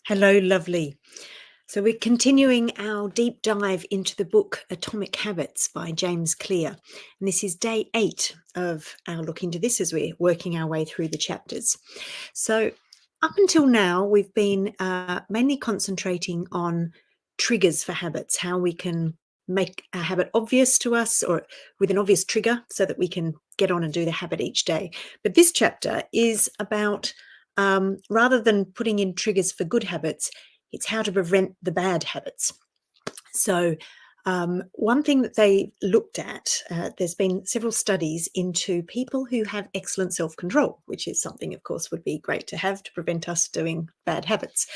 Hello, lovely. So, we're continuing our deep dive into the book Atomic Habits by James Clear. And this is day 8 of our look into this as we're working our way through the chapters. So, up until now, we've been mainly concentrating on triggers for habits, how we can make a habit obvious to us or with an obvious trigger so that we can get on and do the habit each day. But this chapter is about rather than putting in triggers for good habits, it's how to prevent the bad habits. So one thing that they looked at, there's been several studies into people who have excellent self-control, which is something, of course, would be great to have to prevent us doing bad habits.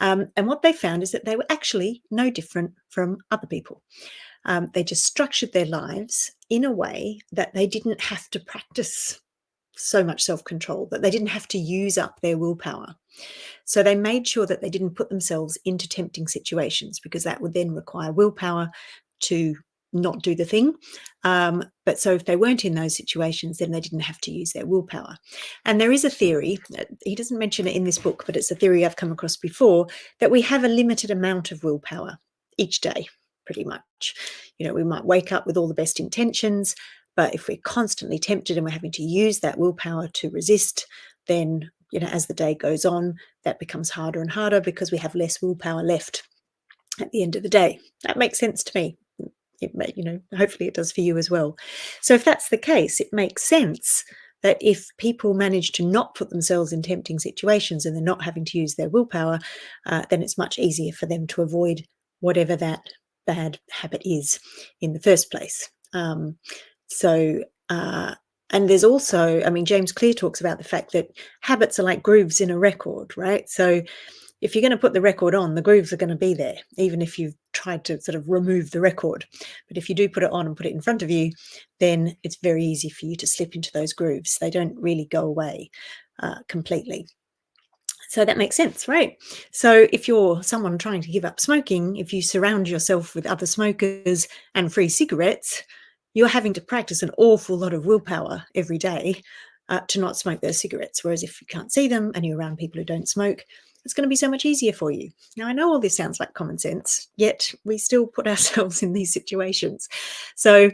And what they found is that they were actually no different from other people. They just structured their lives in a way that they didn't have to practice so much self-control, that they didn't have to use up their willpower. So they made sure that they didn't put themselves into tempting situations, because that would then require willpower to not do the thing. But so if they weren't in those situations, then they didn't have to use their willpower. And there is a theory, he doesn't mention it in this book, but it's a theory I've come across before, that we have a limited amount of willpower each day, pretty much. You know, we might wake up with all the best intentions, but if we're constantly tempted and we're having to use that willpower to resist, then, you know, as the day goes on, that becomes harder and harder because we have less willpower left at the end of the day. That makes sense to me. It may, you know, hopefully it does for you as well. So if that's the case, it makes sense that if people manage to not put themselves in tempting situations and they're not having to use their willpower, then it's much easier for them to avoid whatever that bad habit is in the first place. And there's also, I mean, James Clear talks about the fact that habits are like grooves in a record, right? So if you're going to put the record on, the grooves are going to be there, even if you've tried to sort of remove the record. But if you do put it on and put it in front of you, then it's very easy for you to slip into those grooves. They don't really go away completely. So that makes sense, right? So if you're someone trying to give up smoking, if you surround yourself with other smokers and free cigarettes, you're having to practice an awful lot of willpower every day to not smoke those cigarettes. Whereas if you can't see them and you're around people who don't smoke, it's going to be so much easier for you. Now, I know all this sounds like common sense, yet we still put ourselves in these situations. So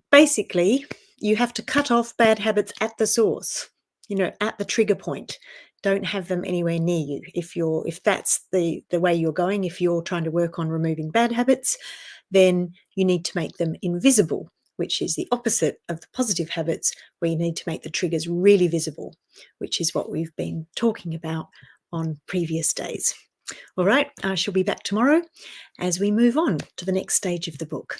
basically, you have to cut off bad habits at the source, you know, at the trigger point. Don't have them anywhere near you. If that's the way you're going, if you're trying to work on removing bad habits, then you need to make them invisible, which is the opposite of the positive habits, where you need to make the triggers really visible, which is what we've been talking about on previous days. All right, I shall be back tomorrow as we move on to the next stage of the book.